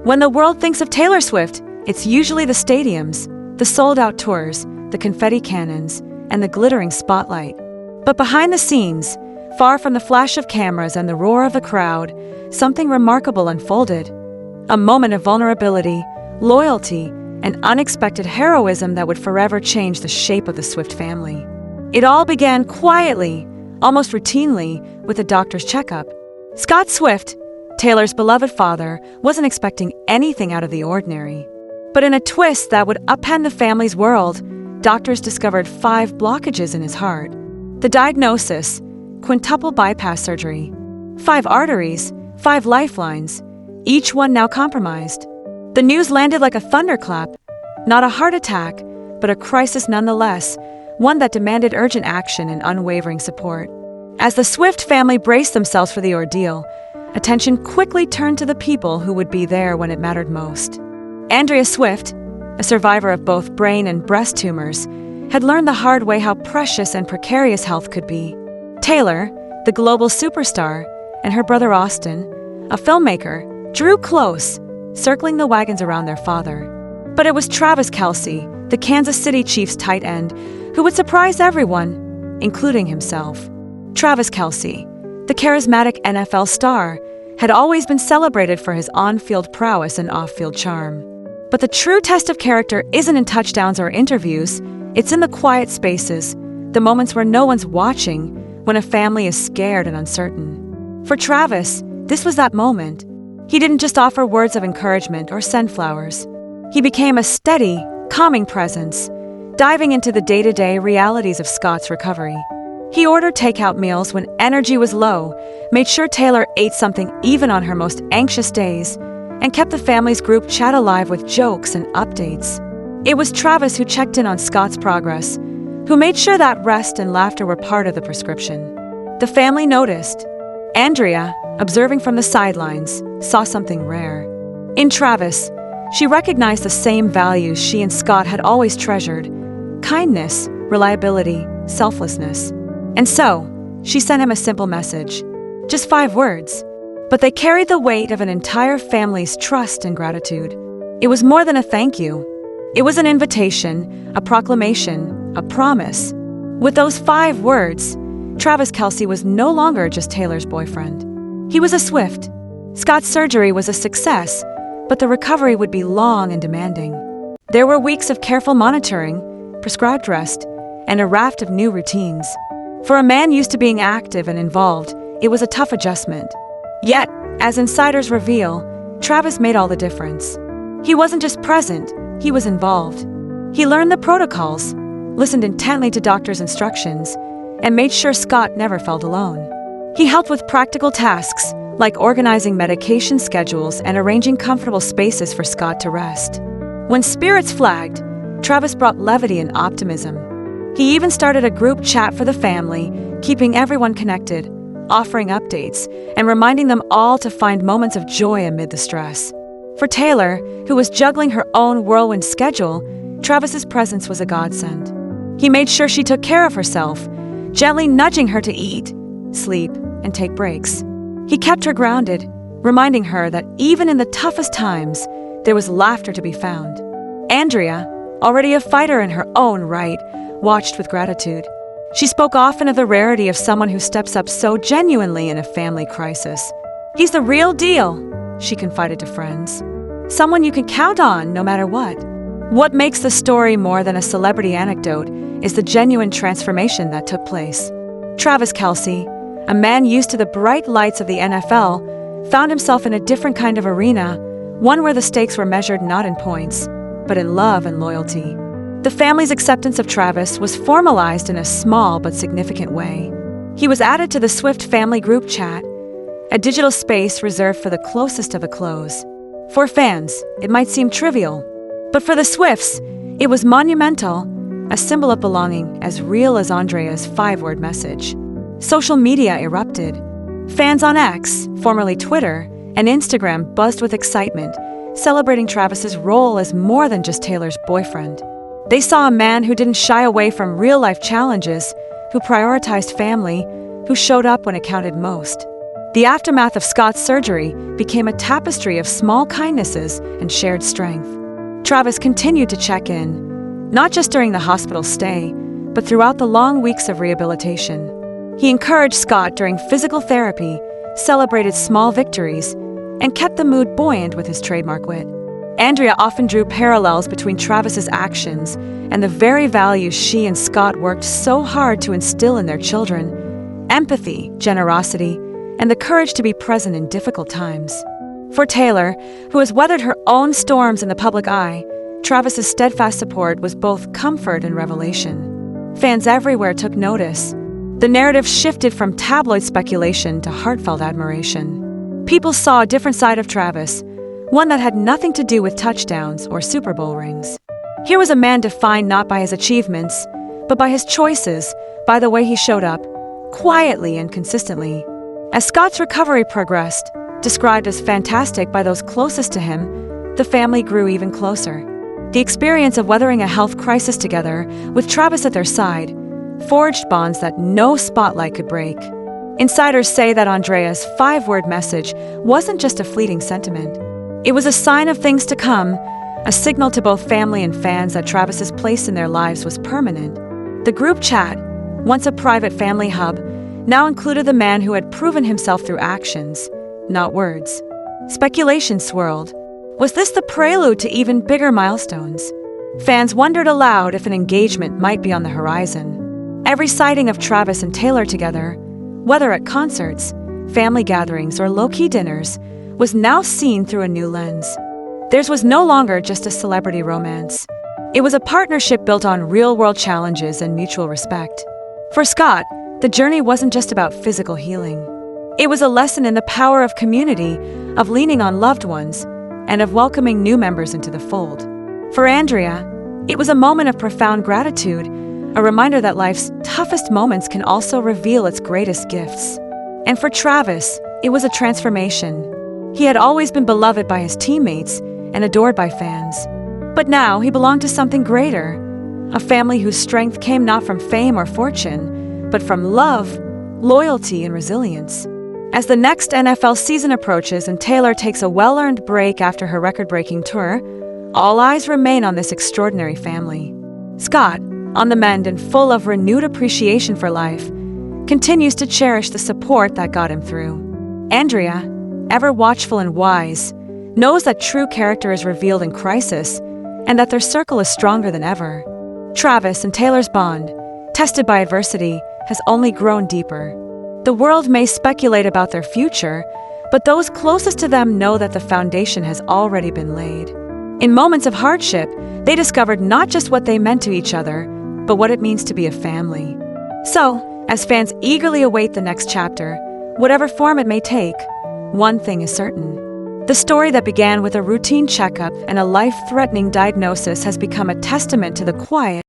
When the world thinks of Taylor Swift, it's usually the stadiums, the sold-out tours, the confetti cannons, and the glittering spotlight. But behind the scenes, far from the flash of cameras and the roar of the crowd, something remarkable unfolded. A moment of vulnerability, loyalty, and unexpected heroism that would forever change the shape of the Swift family. It all began quietly, almost routinely, with a doctor's checkup. Scott Swift, Taylor's beloved father, wasn't expecting anything out of the ordinary. But in a twist that would upend the family's world, doctors discovered 5 blockages in his heart. The diagnosis: quintuple bypass surgery. 5 arteries, 5 lifelines, each one now compromised. The news landed like a thunderclap. Not a heart attack, but a crisis nonetheless, one that demanded urgent action and unwavering support. As the Swift family braced themselves for the ordeal, attention quickly turned to the people who would be there when it mattered most. Andrea Swift, a survivor of both brain and breast tumors, had learned the hard way how precious and precarious health could be. Taylor, the global superstar, and her brother Austin, a filmmaker, drew close, circling the wagons around their father. But it was Travis Kelce, the Kansas City Chiefs tight end, who would surprise everyone, including himself. Travis Kelce, the charismatic NFL star, had always been celebrated for his on-field prowess and off-field charm. But the true test of character isn't in touchdowns or interviews, it's in the quiet spaces, the moments where no one's watching, when a family is scared and uncertain. For Travis, this was that moment. He didn't just offer words of encouragement or send flowers. He became a steady, calming presence, diving into the day-to-day realities of Scott's recovery. He ordered takeout meals when energy was low, made sure Taylor ate something even on her most anxious days, and kept the family's group chat alive with jokes and updates. It was Travis who checked in on Scott's progress, who made sure that rest and laughter were part of the prescription. The family noticed. Andrea, observing from the sidelines, saw something rare. In Travis, she recognized the same values she and Scott had always treasured: kindness, reliability, selflessness. And so, she sent him a simple message. Just 5 words. But they carried the weight of an entire family's trust and gratitude. It was more than a thank you. It was an invitation, a proclamation, a promise. With those 5 words, Travis Kelce was no longer just Taylor's boyfriend. He was a Swift. Scott's surgery was a success, but the recovery would be long and demanding. There were weeks of careful monitoring, prescribed rest, and a raft of new routines. For a man used to being active and involved, it was a tough adjustment. Yet, as insiders reveal, Travis made all the difference. He wasn't just present, he was involved. He learned the protocols, listened intently to doctors' instructions, and made sure Scott never felt alone. He helped with practical tasks, like organizing medication schedules and arranging comfortable spaces for Scott to rest. When spirits flagged, Travis brought levity and optimism. He even started a group chat for the family, keeping everyone connected, offering updates, and reminding them all to find moments of joy amid the stress. For Taylor, who was juggling her own whirlwind schedule, Travis's presence was a godsend. He made sure she took care of herself, gently nudging her to eat, sleep, and take breaks. He kept her grounded, reminding her that even in the toughest times, there was laughter to be found. Andrea, already a fighter in her own right, watched with gratitude. She spoke often of the rarity of someone who steps up so genuinely in a family crisis. "He's the real deal," she confided to friends. "Someone you can count on no matter what." What makes the story more than a celebrity anecdote is the genuine transformation that took place. Travis Kelce, a man used to the bright lights of the NFL, found himself in a different kind of arena, one where the stakes were measured not in points, but in love and loyalty. The family's acceptance of Travis was formalized in a small but significant way. He was added to the Swift family group chat, a digital space reserved for the closest of the close. For fans, it might seem trivial, but for the Swifts, it was monumental, a symbol of belonging as real as Andrea's 5-word message. Social media erupted. Fans on X, formerly Twitter, and Instagram buzzed with excitement, celebrating Travis's role as more than just Taylor's boyfriend. They saw a man who didn't shy away from real-life challenges, who prioritized family, who showed up when it counted most. The aftermath of Scott's surgery became a tapestry of small kindnesses and shared strength. Travis continued to check in, not just during the hospital stay, but throughout the long weeks of rehabilitation. He encouraged Scott during physical therapy, celebrated small victories, and kept the mood buoyant with his trademark wit. Andrea often drew parallels between Travis's actions and the very values she and Scott worked so hard to instill in their children: empathy, generosity, and the courage to be present in difficult times. For Taylor, who has weathered her own storms in the public eye, Travis's steadfast support was both comfort and revelation. Fans everywhere took notice. The narrative shifted from tabloid speculation to heartfelt admiration. People saw a different side of Travis, one that had nothing to do with touchdowns or Super Bowl rings. Here was a man defined not by his achievements, but by his choices, by the way he showed up, quietly and consistently. As Scott's recovery progressed, described as fantastic by those closest to him, the family grew even closer. The experience of weathering a health crisis together, with Travis at their side, forged bonds that no spotlight could break. Insiders say that Andrea's 5-word message wasn't just a fleeting sentiment. It was a sign of things to come, a signal to both family and fans that Travis's place in their lives was permanent. The group chat, once a private family hub, now included the man who had proven himself through actions, not words. Speculation swirled. Was this the prelude to even bigger milestones? Fans wondered aloud if an engagement might be on the horizon. Every sighting of Travis and Taylor together, whether at concerts, family gatherings, or low-key dinners, was now seen through a new lens. Theirs was no longer just a celebrity romance. It was a partnership built on real-world challenges and mutual respect. For Scott, the journey wasn't just about physical healing. It was a lesson in the power of community, of leaning on loved ones, and of welcoming new members into the fold. For Andrea, it was a moment of profound gratitude, a reminder that life's toughest moments can also reveal its greatest gifts. And for Travis, it was a transformation. He had always been beloved by his teammates and adored by fans. But now he belonged to something greater, a family whose strength came not from fame or fortune, but from love, loyalty, and resilience. As the next NFL season approaches and Taylor takes a well-earned break after her record-breaking tour, all eyes remain on this extraordinary family. Scott, on the mend and full of renewed appreciation for life, continues to cherish the support that got him through. Andrea, ever watchful and wise, knows that true character is revealed in crisis and that their circle is stronger than ever. Travis and Taylor's bond, tested by adversity, has only grown deeper. The world may speculate about their future, but those closest to them know that the foundation has already been laid. In moments of hardship, they discovered not just what they meant to each other, but what it means to be a family. So, as fans eagerly await the next chapter, whatever form it may take, one thing is certain. The story that began with a routine checkup and a life-threatening diagnosis has become a testament to the quiet